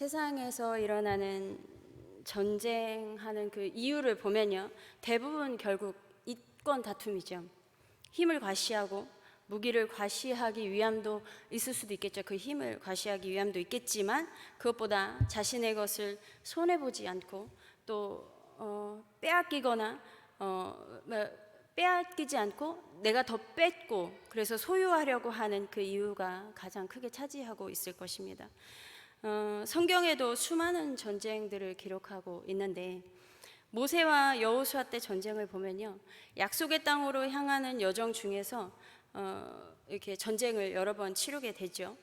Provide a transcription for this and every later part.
세상에서 일어나는 전쟁하는 그 이유를 보면요, 대부분 결국 이권 다툼이죠. 힘을 과시하고 무기를 과시하기 위함도 있을 수도 있겠죠. 그 힘을 과시하기 위함도 있겠지만 그것보다 자신의 것을 손해보지 않고 또 빼앗기거나 빼앗기지 않고 내가 더 뺏고 그래서 소유하려고 하는 그 이유가 가장 크게 차지하고 있을 것입니다. 성경에도 수많은 전쟁들을 기록하고 있는데 모세와 여호수아 때 전쟁을 보면요, 약속의 땅으로 향하는 여정 중에서 이렇게 전쟁을 여러 번 치르게 되죠.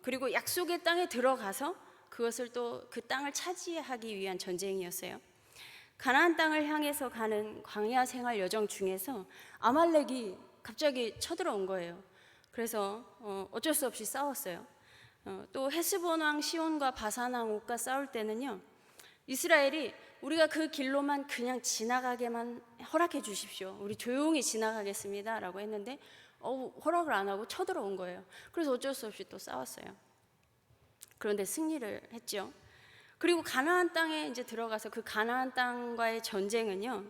그리고 약속의 땅에 들어가서 그것을 또 그 땅을 차지하기 위한 전쟁이었어요. 가나안 땅을 향해서 가는 광야 생활 여정 중에서 아말렉이 갑자기 쳐들어온 거예요. 그래서 어쩔 수 없이 싸웠어요. 또 헤스본 왕 시온과 바산 왕 옥과 싸울 때는요, 이스라엘이 우리가 그 길로만 그냥 지나가게만 허락해 주십시오, 우리 조용히 지나가겠습니다 라고 했는데 허락을 안 하고 쳐들어온 거예요. 그래서 어쩔 수 없이 또 싸웠어요. 그런데 승리를 했죠. 그리고 가나안 땅에 이제 들어가서 그 가나안 땅과의 전쟁은요,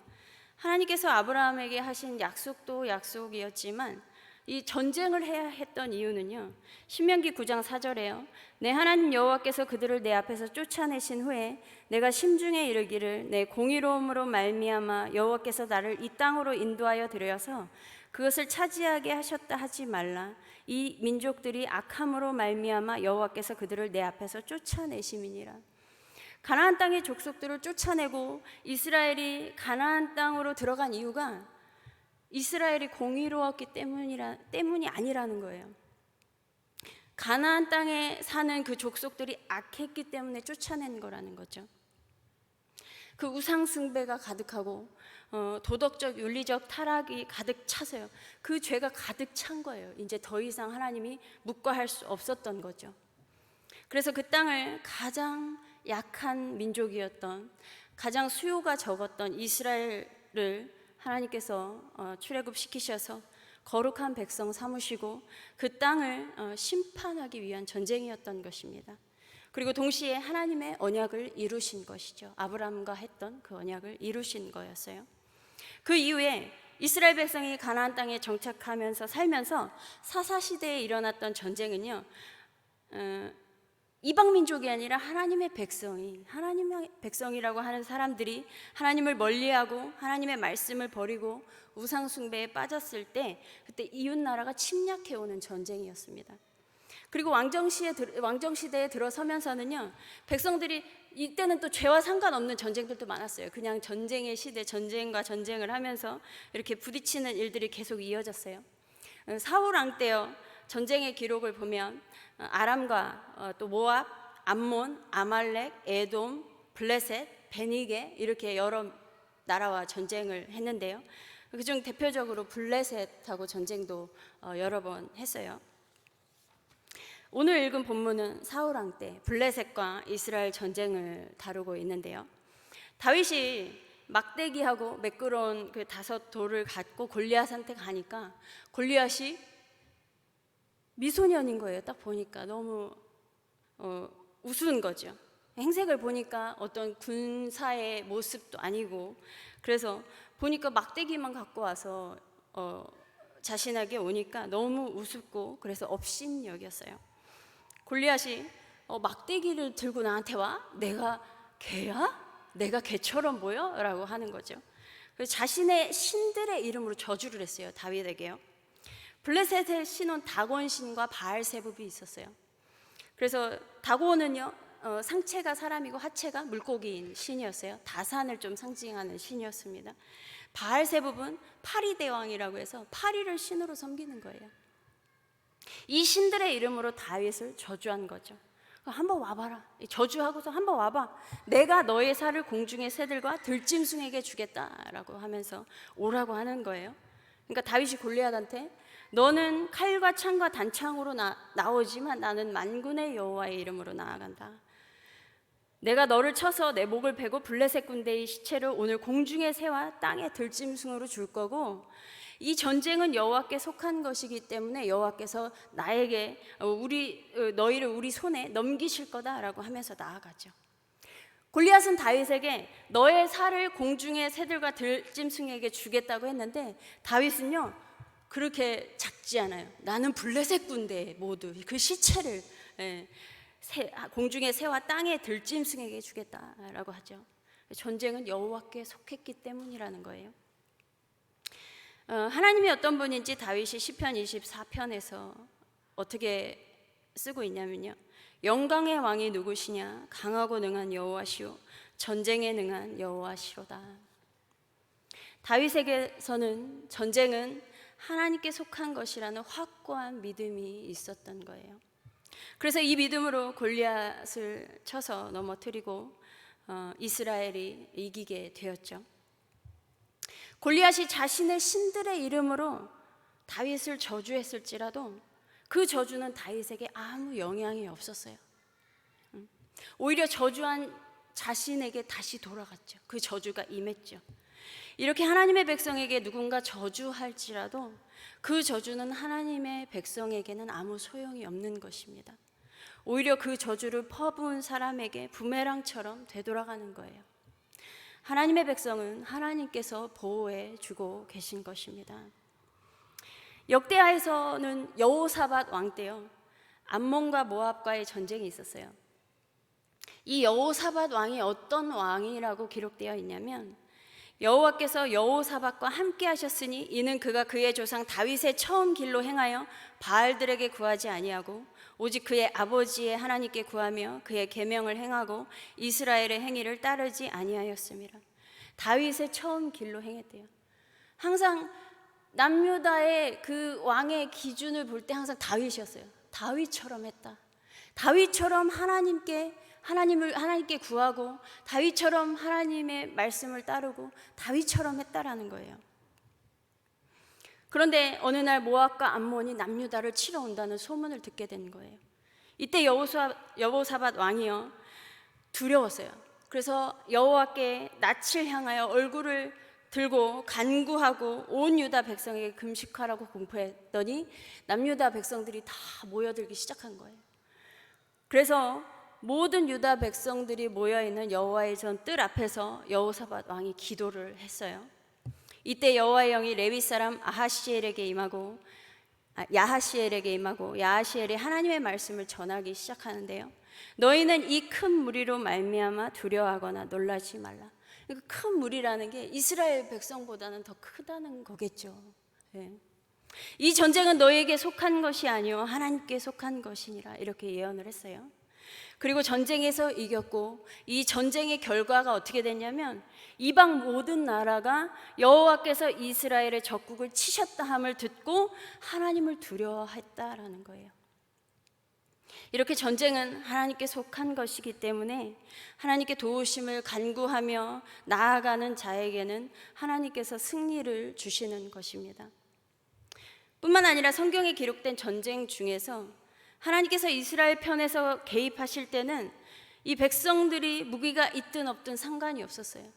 하나님께서 아브라함에게 하신 약속도 약속이었지만 이 전쟁을 해야 했던 이유는요, 신명기 9장 4절에요 내 하나님 여호와께서 그들을 내 앞에서 쫓아내신 후에 내가 심중에 이르기를 내 공의로움으로 말미암아 여호와께서 나를 이 땅으로 인도하여 들여서 그것을 차지하게 하셨다 하지 말라. 이 민족들이 악함으로 말미암아 여호와께서 그들을 내 앞에서 쫓아내심이니라. 가나안 땅의 족속들을 쫓아내고 이스라엘이 가나안 땅으로 들어간 이유가 이스라엘이 공의로웠기 때문이 아니라는 거예요. 가나안 땅에 사는 그 족속들이 악했기 때문에 쫓아낸 거라는 거죠. 그 우상 숭배가 가득하고 도덕적 윤리적 타락이 가득 차서요, 그 죄가 가득 찬 거예요. 이제 더 이상 하나님이 묵과할 수 없었던 거죠. 그래서 그 땅을 가장 약한 민족이었던, 가장 수요가 적었던 이스라엘을 하나님께서 출애굽시키셔서 거룩한 백성 삼으시고 그 땅을 심판하기 위한 전쟁이었던 것입니다. 그리고 동시에 하나님의 언약을 이루신 것이죠. 아브라함과 했던 그 언약을 이루신 거였어요. 그 이후에 이스라엘 백성이 가나안 땅에 정착하면서 살면서 사사시대에 일어났던 전쟁은요, 이방 민족이 아니라 하나님의 백성이라고 하는 사람들이 하나님을 멀리하고 하나님의 말씀을 버리고 우상 숭배에 빠졌을 때, 그때 이웃 나라가 침략해 오는 전쟁이었습니다. 그리고 왕정시대에 들어서면서는요, 백성들이 이때는 또 죄와 상관없는 전쟁들도 많았어요. 그냥 전쟁의 시대, 전쟁과 전쟁을 하면서 이렇게 부딪히는 일들이 계속 이어졌어요. 사울 왕 때요, 전쟁의 기록을 보면 아람과 또 모압, 암몬, 아말렉, 에돔, 블레셋, 베니게 이렇게 여러 나라와 전쟁을 했는데요, 그중 대표적으로 블레셋하고 전쟁도 여러 번 했어요. 오늘 읽은 본문은 사울 왕 때 블레셋과 이스라엘 전쟁을 다루고 있는데요, 다윗이 막대기하고 매끄러운 그 5돌을 갖고 골리앗한테 가니까 골리앗이 미소년인 거예요. 딱 보니까 너무 우스운 거죠. 행색을 보니까 어떤 군사의 모습도 아니고, 그래서 보니까 막대기만 갖고 와서 자신에게 오니까 너무 우습고, 그래서 업신여겼어요. 골리앗이 막대기를 들고 나한테 와? 내가 개야? 내가 개처럼 보여? 라고 하는 거죠. 그래서 자신의 신들의 이름으로 저주를 했어요, 다윗에게요. 블레셋의 신은 다곤신과 바알세붑이 있었어요. 그래서 다곤은요, 상체가 사람이고 하체가 물고기인 신이었어요. 다산을 좀 상징하는 신이었습니다. 바알세붑은 파리대왕이라고 해서 파리를 신으로 섬기는 거예요. 이 신들의 이름으로 다윗을 저주한 거죠. 한번 와봐라, 저주하고서 한번 와봐, 내가 너의 살을 공중의 새들과 들짐승에게 주겠다라고 하면서 오라고 하는 거예요. 그러니까 다윗이 골리앗한테 너는 칼과 창과 단창으로 나오지만 나는 만군의 여호와의 이름으로 나아간다. 내가 너를 쳐서 내 목을 베고 블레셋 군대의 시체를 오늘 공중의 새와 땅의 들짐승으로 줄 거고, 이 전쟁은 여호와께 속한 것이기 때문에 여호와께서 나에게 너희를 우리 손에 넘기실 거다라고 하면서 나아가죠. 골리앗은 다윗에게 너의 살을 공중의 새들과 들짐승에게 주겠다고 했는데 다윗은요 그렇게 작지 않아요. 나는 블레셋 군대 모두 그 시체를 공중의 새와 땅의 들짐승에게 주겠다라고 하죠. 전쟁은 여호와께 속했기 때문이라는 거예요. 하나님이 어떤 분인지 다윗이 시편 24편에서 어떻게 쓰고 있냐면요, 영광의 왕이 누구시냐? 강하고 능한 여호와시오 전쟁에 능한 여호와시로다. 다윗에게서는 전쟁은 하나님께 속한 것이라는 확고한 믿음이 있었던 거예요. 그래서 이 믿음으로 골리앗을 쳐서 넘어뜨리고 이스라엘이 이기게 되었죠. 골리앗이 자신의 신들의 이름으로 다윗을 저주했을지라도 그 저주는 다윗에게 아무 영향이 없었어요. 오히려 저주한 자신에게 다시 돌아갔죠. 그 저주가 임했죠. 이렇게 하나님의 백성에게 누군가 저주할지라도 그 저주는 하나님의 백성에게는 아무 소용이 없는 것입니다. 오히려 그 저주를 퍼부은 사람에게 부메랑처럼 되돌아가는 거예요. 하나님의 백성은 하나님께서 보호해 주고 계신 것입니다. 역대하에서는 여호사밧 왕 때요, 암몬과 모압과의 전쟁이 있었어요. 이 여호사밧 왕이 어떤 왕이라고 기록되어 있냐면, 여호와께서 여호사밧과 함께 하셨으니 이는 그가 그의 조상 다윗의 처음 길로 행하여 바알들에게 구하지 아니하고 오직 그의 아버지의 하나님께 구하며 그의 계명을 행하고 이스라엘의 행위를 따르지 아니하였습니다. 다윗의 처음 길로 행했대요. 항상 남유다의 그 왕의 기준을 볼 때 항상 다윗이었어요. 다윗처럼 했다. 다윗처럼 하나님께 구하고 다윗처럼 하나님의 말씀을 따르고 다윗처럼 했다라는 거예요. 그런데 어느 날 모압과 암몬이 남유다를 치러 온다는 소문을 듣게 된 거예요. 이때 여호사밧 왕이요 두려웠어요. 그래서 여호와께 낯을 향하여 얼굴을 들고 간구하고 온 유다 백성에게 금식하라고 공포했더니 남유다 백성들이 다 모여들기 시작한 거예요. 그래서 모든 유다 백성들이 모여있는 여호와의 전 뜰 앞에서 여호사밧 왕이 기도를 했어요. 이때 여호와의 영이 레위 사람 야하시엘에게 임하고 야하시엘이 하나님의 말씀을 전하기 시작하는데요, 너희는 이 큰 무리로 말미암아 두려워하거나 놀라지 말라. 큰 무리라는 게 이스라엘 백성보다는 더 크다는 거겠죠. 이 전쟁은 너희에게 속한 것이 아니요 하나님께 속한 것이니라, 이렇게 예언을 했어요. 그리고 전쟁에서 이겼고, 이 전쟁의 결과가 어떻게 됐냐면 이방 모든 나라가 여호와께서 이스라엘의 적국을 치셨다 함을 듣고 하나님을 두려워했다라는 거예요. 이렇게 전쟁은 하나님께 속한 것이기 때문에 하나님께 도우심을 간구하며 나아가는 자에게는 하나님께서 승리를 주시는 것입니다. 뿐만 아니라 성경에 기록된 전쟁 중에서 하나님께서 이스라엘 편에서 개입하실 때는 이 백성들이 무기가 있든 없든 상관이 없었어요.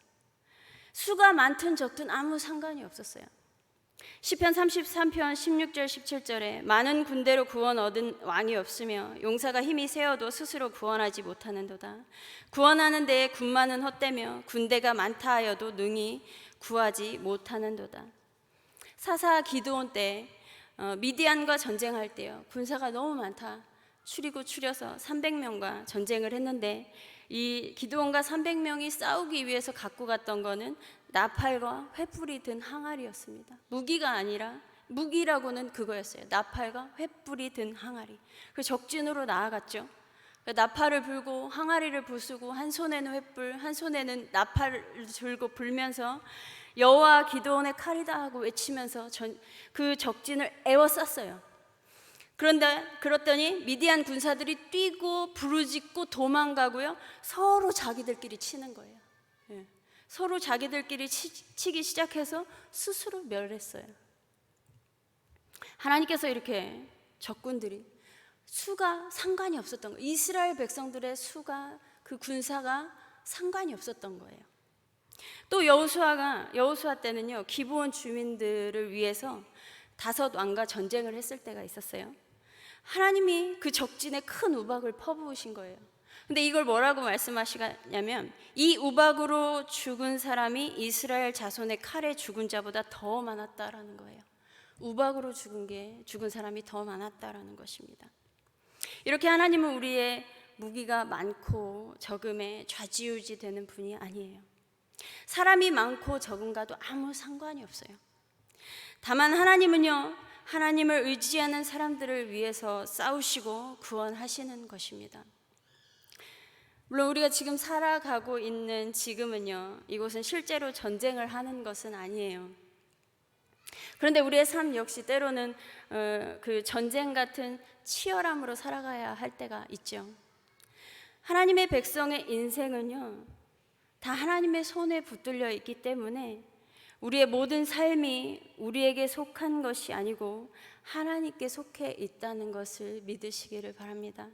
수가 많든 적든 아무 상관이 없었어요. 시편 33편 16절 17절에 많은 군대로 구원 얻은 왕이 없으며 용사가 힘이 세어도 스스로 구원하지 못하는도다. 구원하는 데에 군마는 헛되며 군대가 많다 하여도 능히 구하지 못하는도다. 사사 기드온 때 미디안과 전쟁할 때요, 군사가 너무 많다 추려서 300명과 전쟁을 했는데 이 기드온과 300명이 싸우기 위해서 갖고 갔던 거는 나팔과 횃불이 든 항아리였습니다. 무기가 아니라, 무기라고는 그거였어요. 나팔과 횃불이 든 항아리. 그 적진으로 나아갔죠. 나팔을 불고 항아리를 부수고 한 손에는 횃불, 한 손에는 나팔을 들고 불면서 여호와 기드온의 칼이다 하고 외치면서 그 적진을 에워쌌어요. 그랬더니 미디안 군사들이 뛰고 부르짖고 도망가고요, 서로 자기들끼리 치는 거예요. 서로 자기들끼리 치기 시작해서 스스로 멸했어요. 하나님께서 이렇게 적군들이 수가 상관이 없었던 거예요. 이스라엘 백성들의 수가, 그 군사가 상관이 없었던 거예요. 또 여호수아 때는요, 기브온 주민들을 위해서 5왕과 전쟁을 했을 때가 있었어요. 하나님이 그 적진에 큰 우박을 퍼부으신 거예요. 근데 이걸 뭐라고 말씀하시냐면, 이 우박으로 죽은 사람이 이스라엘 자손의 칼에 죽은 자보다 더 많았다라는 거예요. 우박으로 죽은 사람이 더 많았다라는 것입니다. 이렇게 하나님은 우리의 무기가 많고 적음에 좌지우지 되는 분이 아니에요. 사람이 많고 적은가도 아무 상관이 없어요. 다만 하나님은요, 하나님을 의지하는 사람들을 위해서 싸우시고 구원하시는 것입니다. 물론 우리가 지금 살아가고 있는 지금은요, 이곳은 실제로 전쟁을 하는 것은 아니에요. 그런데 우리의 삶 역시 때로는 그 전쟁 같은 치열함으로 살아가야 할 때가 있죠. 하나님의 백성의 인생은요, 다 하나님의 손에 붙들려 있기 때문에 우리의 모든 삶이 우리에게 속한 것이 아니고 하나님께 속해 있다는 것을 믿으시기를 바랍니다.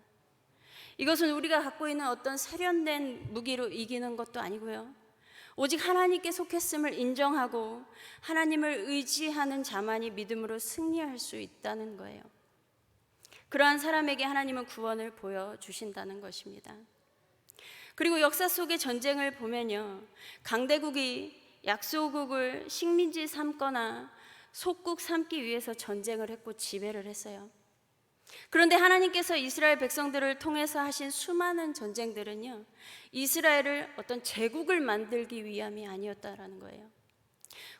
이것은 우리가 갖고 있는 어떤 세련된 무기로 이기는 것도 아니고요, 오직 하나님께 속했음을 인정하고 하나님을 의지하는 자만이 믿음으로 승리할 수 있다는 거예요. 그러한 사람에게 하나님은 구원을 보여주신다는 것입니다. 그리고 역사 속의 전쟁을 보면요, 강대국이 약소국을 식민지 삼거나 속국 삼기 위해서 전쟁을 했고 지배를 했어요. 그런데 하나님께서 이스라엘 백성들을 통해서 하신 수많은 전쟁들은요, 이스라엘을 어떤 제국을 만들기 위함이 아니었다라는 거예요.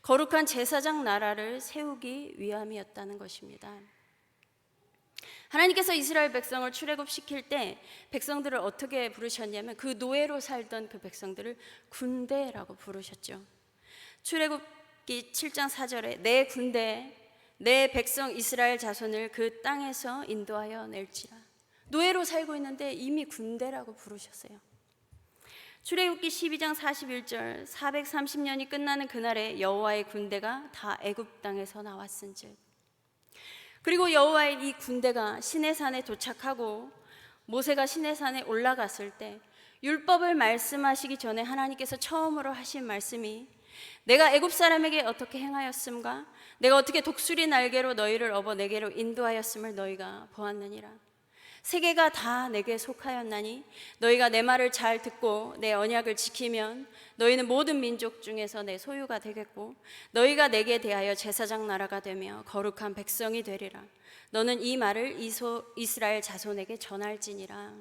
거룩한 제사장 나라를 세우기 위함이었다는 것입니다. 하나님께서 이스라엘 백성을 출애굽시킬 때 백성들을 어떻게 부르셨냐면, 그 노예로 살던 그 백성들을 군대라고 부르셨죠. 출애굽기 7장 4절에 내 군대 내 백성 이스라엘 자손을 그 땅에서 인도하여 낼지라. 노예로 살고 있는데 이미 군대라고 부르셨어요. 출애굽기 12장 41절 430년이 끝나는 그날에 여호와의 군대가 다 애굽 땅에서 나왔은즉. 그리고 여호와의 이 군대가 시내산에 도착하고 모세가 시내산에 올라갔을 때 율법을 말씀하시기 전에 하나님께서 처음으로 하신 말씀이, 내가 애굽 사람에게 어떻게 행하였음과 내가 어떻게 독수리 날개로 너희를 업어 내게로 인도하였음을 너희가 보았느니라. 세계가 다 내게 속하였나니 너희가 내 말을 잘 듣고 내 언약을 지키면 너희는 모든 민족 중에서 내 소유가 되겠고 너희가 내게 대하여 제사장 나라가 되며 거룩한 백성이 되리라. 너는 이 말을 이스라엘 자손에게 전할지니라.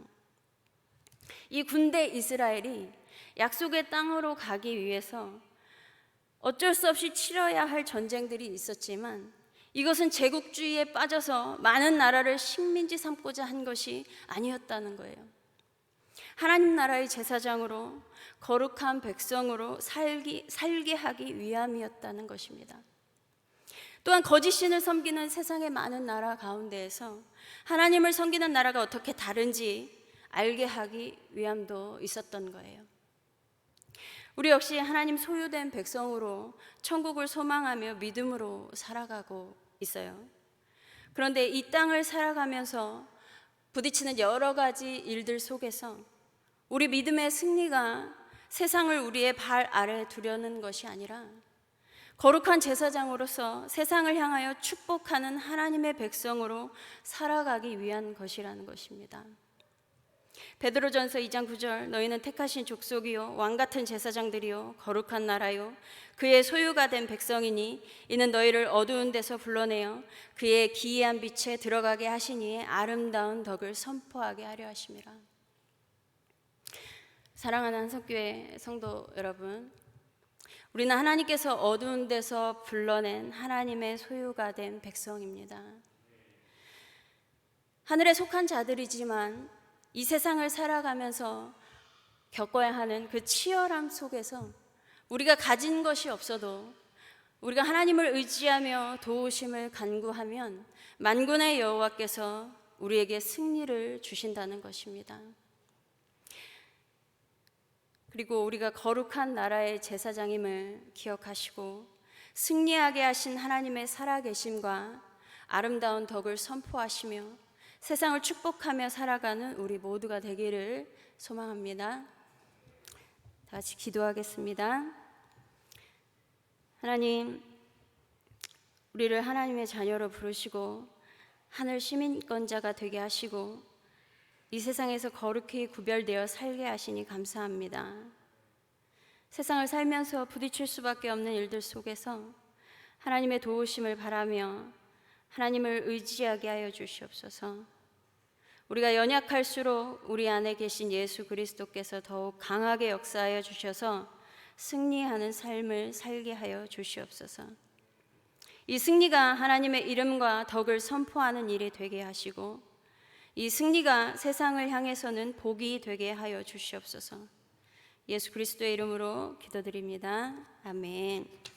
이 군대 이스라엘이 약속의 땅으로 가기 위해서 어쩔 수 없이 치러야 할 전쟁들이 있었지만, 이것은 제국주의에 빠져서 많은 나라를 식민지 삼고자 한 것이 아니었다는 거예요. 하나님 나라의 제사장으로 거룩한 백성으로 살게 하기 위함이었다는 것입니다. 또한 거짓 신을 섬기는 세상의 많은 나라 가운데에서 하나님을 섬기는 나라가 어떻게 다른지 알게 하기 위함도 있었던 거예요. 우리 역시 하나님 소유된 백성으로 천국을 소망하며 믿음으로 살아가고 있어요. 그런데 이 땅을 살아가면서 부딪히는 여러 가지 일들 속에서 우리 믿음의 승리가 세상을 우리의 발 아래 두려는 것이 아니라 거룩한 제사장으로서 세상을 향하여 축복하는 하나님의 백성으로 살아가기 위한 것이라는 것입니다. 베드로전서 2장 9절 너희는 택하신 족속이요 왕같은 제사장들이요 거룩한 나라요 그의 소유가 된 백성이니 이는 너희를 어두운 데서 불러내어 그의 기이한 빛에 들어가게 하시니에 아름다운 덕을 선포하게 하려 하심이라. 사랑하는 한석교회 성도 여러분, 우리는 하나님께서 어두운 데서 불러낸 하나님의 소유가 된 백성입니다. 하늘에 속한 자들이지만 이 세상을 살아가면서 겪어야 하는 그 치열함 속에서 우리가 가진 것이 없어도 우리가 하나님을 의지하며 도우심을 간구하면 만군의 여호와께서 우리에게 승리를 주신다는 것입니다. 그리고 우리가 거룩한 나라의 제사장임을 기억하시고 승리하게 하신 하나님의 살아계심과 아름다운 덕을 선포하시며 세상을 축복하며 살아가는 우리 모두가 되기를 소망합니다. 다 같이 기도하겠습니다. 하나님, 우리를 하나님의 자녀로 부르시고 하늘 시민권자가 되게 하시고 이 세상에서 거룩히 구별되어 살게 하시니 감사합니다. 세상을 살면서 부딪힐 수밖에 없는 일들 속에서 하나님의 도우심을 바라며 하나님을 의지하게 하여 주시옵소서. 우리가 연약할수록 우리 안에 계신 예수 그리스도께서 더욱 강하게 역사하여 주셔서 승리하는 삶을 살게 하여 주시옵소서. 이 승리가 하나님의 이름과 덕을 선포하는 일이 되게 하시고 이 승리가 세상을 향해서는 복이 되게 하여 주시옵소서. 예수 그리스도의 이름으로 기도드립니다. 아멘.